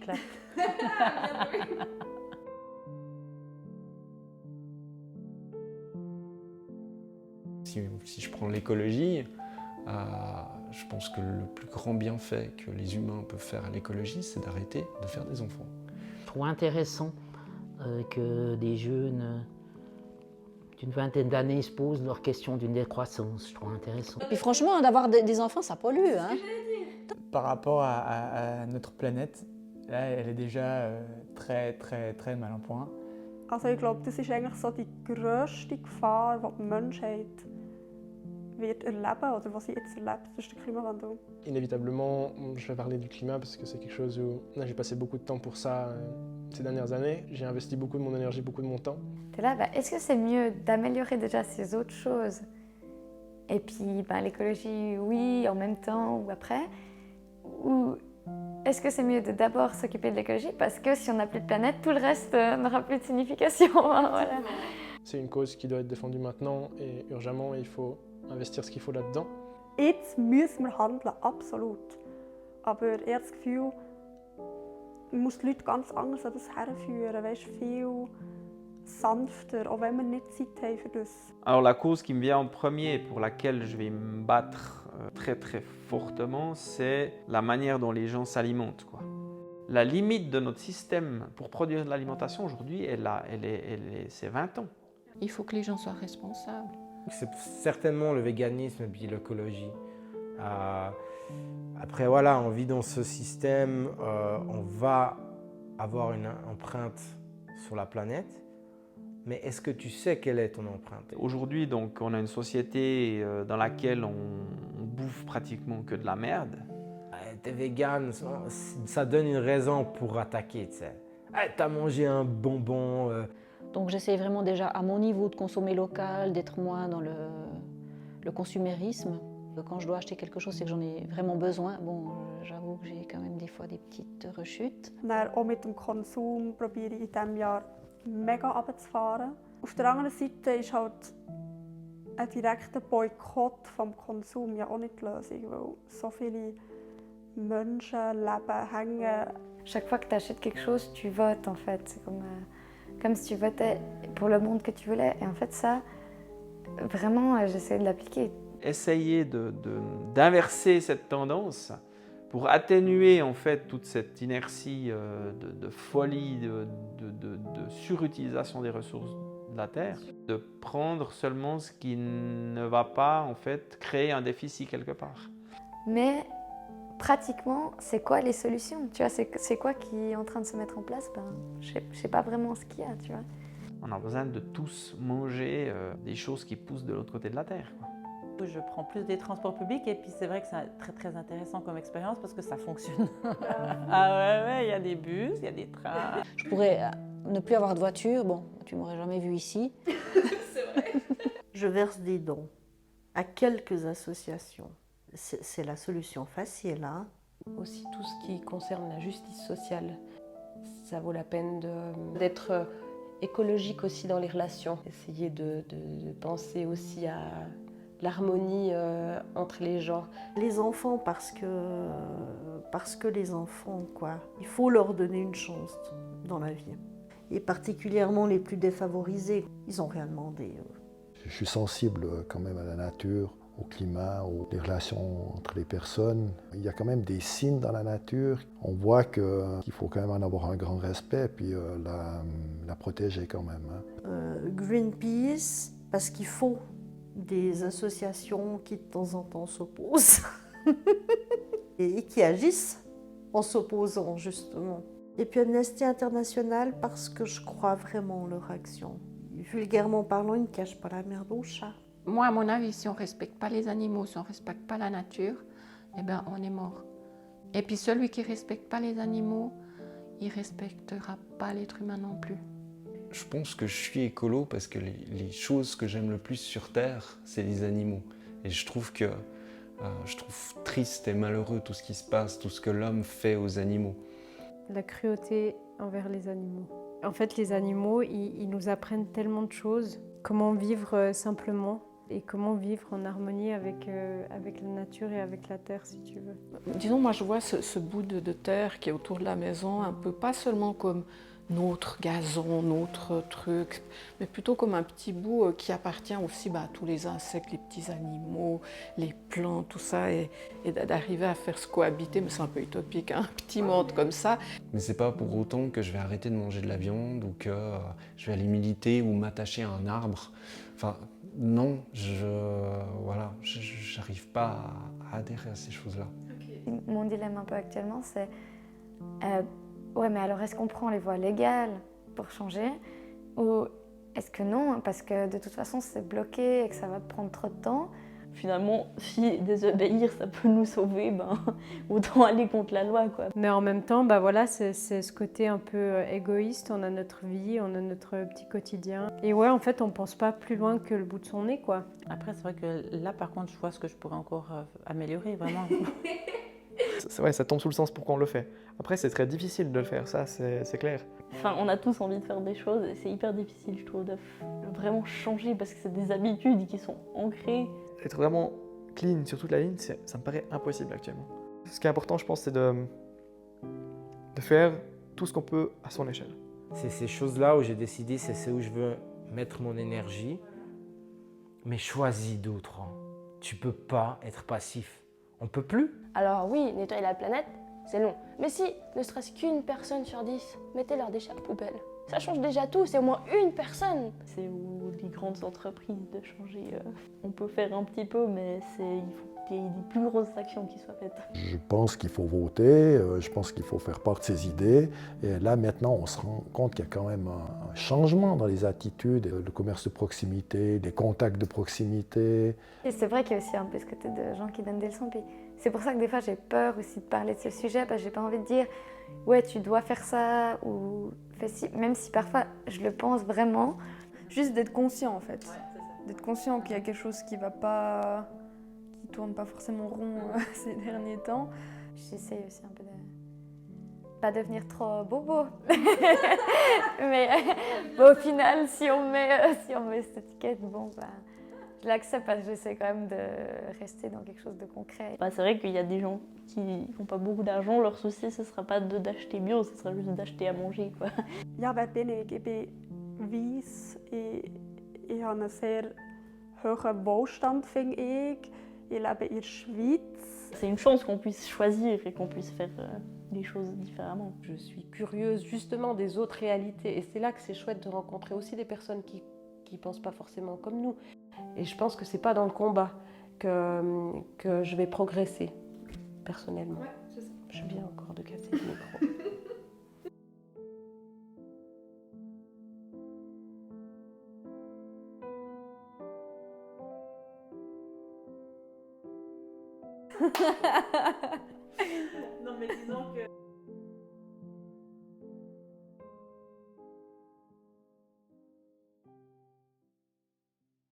m'éclate. Si je prends l'écologie, je pense que le plus grand bienfait que les humains peuvent faire à l'écologie, c'est d'arrêter de faire des enfants. Je trouve intéressant que des jeunes d'une vingtaine d'années se posent leur question d'une décroissance. Je trouve intéressant. Et puis franchement, d'avoir des enfants, ça pollue. Hein. Par rapport à notre planète, là, elle est déjà très mal en point. Also ich glaube, das ist eigentlich so die grösste Gefahr, die die Menschheit wird erleben oder was sie jetzt erlebt, das ist der Klimawandel. Inévitablement, je vais parler du climat parce que c'est quelque chose où j'ai passé beaucoup de temps pour ça ces dernières années. J'ai investi beaucoup de mon énergie, beaucoup de mon temps. T'es là, est-ce que c'est mieux d'améliorer déjà ces autres choses et puis l'écologie, oui, en même temps ou après, ou est-ce que c'est mieux de d'abord s'occuper de l'écologie parce que si on n'a plus de planète, tout le reste n'aura plus de signification. Voilà. C'est une cause qui doit être défendue maintenant et urgemment, et il faut investir ce qu'il faut là-dedans. Jetzt müssen wir handeln, absolut. Aber ich habe das Gefühl, man muss die Leute ganz anders an das herführen, weißt, viel sanfter, auch wenn wir nicht Zeit haben für das. Alors la cause qui me vient en premier, pour laquelle je vais me battre très fortement, c'est la manière dont les gens s'alimentent, quoi. La limite de notre système pour produire de l'alimentation aujourd'hui, c'est 20 ans. Il faut que les gens soient responsables. C'est certainement le véganisme et puis l'écologie. Après voilà, on vit dans ce système, on va avoir une empreinte sur la planète, mais est-ce que tu sais quelle est ton empreinte? Aujourd'hui, donc, on a une société dans laquelle on bouffe pratiquement que de la merde. T'es vegan, ça donne une raison pour attaquer, tu sais. T'as mangé un bonbon. Donc j'essaie vraiment déjà à mon niveau de consommer local, d'être moins dans le consumérisme. Quand je dois acheter quelque chose, c'est que j'en ai vraiment besoin. Bon, j'avoue que j'ai quand même des fois des petites rechutes. Dann auch mit dem Konsum probiere ich in diesem Jahr mega runterzufahren. Auf der anderen Seite ist halt ein direkter Boykott vom Konsum ja auch nicht die Lösung, weil so viele Menschenleben hängen. Chaque fois que tu achètes quelque chose, tu votes en fait. C'est comme si tu votais pour le monde que tu voulais. Et en fait ça, vraiment, j'essaie de l'appliquer. Essayer d'inverser cette tendance pour atténuer en fait toute cette inertie de folie, de surutilisation des ressources de la Terre, de prendre seulement ce qui ne va pas en fait créer un déficit quelque part. Mais pratiquement, c'est quoi les solutions? Tu vois, c'est quoi qui est en train de se mettre en place? Je sais pas vraiment ce qu'il y a, tu vois. On a besoin de tous manger des choses qui poussent de l'autre côté de la Terre, quoi. Je prends plus des transports publics et puis c'est vrai que c'est très intéressant comme expérience parce que ça fonctionne. Ah ouais, il y a des bus, il y a des trains. Je pourrais ne plus avoir de voiture, bon, tu m'aurais jamais vu ici. C'est vrai. Je verse des dons à quelques associations. C'est la solution facile, hein. Aussi tout ce qui concerne la justice sociale, ça vaut la peine d'être écologique aussi dans les relations. Essayer de penser aussi à l'harmonie entre les gens. Les enfants, parce que les enfants, quoi, il faut leur donner une chance dans la vie. Et particulièrement les plus défavorisés, ils n'ont rien demandé. Je suis sensible quand même à la nature, au climat, aux relations entre les personnes. Il y a quand même des signes dans la nature. On voit qu'il faut quand même en avoir un grand respect et puis la protéger quand même. Hein. Greenpeace, parce qu'il faut des associations qui de temps en temps s'opposent et qui agissent en s'opposant justement. Et puis Amnesty International parce que je crois vraiment en leur action. Vulgairement parlant, ils ne cachent pas la merde au chat. Moi, à mon avis, si on ne respecte pas les animaux, si on ne respecte pas la nature, eh ben, on est mort. Et puis celui qui ne respecte pas les animaux, il ne respectera pas l'être humain non plus. Je pense que je suis écolo parce que les choses que j'aime le plus sur Terre, c'est les animaux. Et je trouve triste et malheureux tout ce qui se passe, tout ce que l'homme fait aux animaux. La cruauté envers les animaux. En fait, les animaux, ils nous apprennent tellement de choses. Comment vivre simplement, Et comment vivre en harmonie avec la nature et avec la terre, si tu veux. Disons, moi je vois ce bout de terre qui est autour de la maison, un peu pas seulement comme notre gazon, notre truc, mais plutôt comme un petit bout qui appartient aussi à tous les insectes, les petits animaux, les plantes, tout ça, et d'arriver à faire se cohabiter, mais c'est un peu utopique, hein, un petit monde comme ça. Mais c'est pas pour autant que je vais arrêter de manger de la viande ou que je vais aller militer ou m'attacher à un arbre. Enfin, non, j'arrive pas à adhérer à ces choses-là. Mon dilemme un peu actuellement, c'est ouais, mais alors est-ce qu'on prend les voies légales pour changer ou est-ce que non, parce que de toute façon c'est bloqué et que ça va prendre trop de temps. Finalement, si désobéir ça peut nous sauver, autant aller contre la loi, quoi. Mais en même temps, voilà, c'est ce côté un peu égoïste, on a notre vie, on a notre petit quotidien. Et ouais, en fait, on pense pas plus loin que le bout de son nez, quoi. Après, c'est vrai que là, par contre, je vois ce que je pourrais encore améliorer, vraiment. Ouais, ça tombe sous le sens pourquoi on le fait. Après, c'est très difficile de le faire, ça, c'est clair. Enfin, on a tous envie de faire des choses et c'est hyper difficile, je trouve, de vraiment changer parce que c'est des habitudes qui sont ancrées. Être vraiment clean sur toute la ligne, ça me paraît impossible actuellement. Ce qui est important, je pense, c'est de faire tout ce qu'on peut à son échelle. C'est ces choses-là où j'ai décidé, c'est où je veux mettre mon énergie, mais choisis d'autres. Tu peux pas être passif. On peut plus. Alors oui, nettoyer la planète, c'est long. Mais si, ne serait-ce qu'une personne sur 10 mettait leurs déchets à la poubelle, ça change déjà tout, c'est au moins une personne. C'est aux les grandes entreprises de changer. On peut faire un petit peu, mais il faut qu'il y ait des plus grosses actions qui soient faites. Je pense qu'il faut voter, je pense qu'il faut faire part de ses idées. Et là, maintenant, on se rend compte qu'il y a quand même un changement dans les attitudes, le commerce de proximité, les contacts de proximité. Et c'est vrai qu'il y a aussi un peu ce côté de gens qui donnent des leçons. Puis c'est pour ça que des fois, j'ai peur aussi de parler de ce sujet, parce que j'ai pas envie de dire « ouais, tu dois faire ça » ou « fais ci », même si parfois, je le pense vraiment. Juste d'être conscient, en fait. Ouais, d'être conscient qu'il y a quelque chose qui va pas... qui tourne pas forcément rond ces derniers temps. J'essaye aussi un peu de pas devenir trop bobo. Mais au final, si on met cette étiquette, je l'accepte parce que j'essaie quand même de rester dans quelque chose de concret. C'est vrai qu'il y a des gens qui n'ont pas beaucoup d'argent, leur souci ce sera pas d'acheter bio, ce sera juste d'acheter à manger, quoi. Ja, wer bin ich? Ich bin weiss. Ich habe einen sehr hohen Wohlstand, finde ich. Ich lebe in der Schweiz. C'est une chance qu'on puisse choisir et qu'on puisse faire les choses différemment. Je suis curieuse justement des autres réalités et c'est là que c'est chouette de rencontrer aussi des personnes qui ne pensent pas forcément comme nous. Et je pense que c'est pas dans le combat que je vais progresser personnellement. Ouais, c'est ça. Je viens encore de casser le micro. Non mais disons que...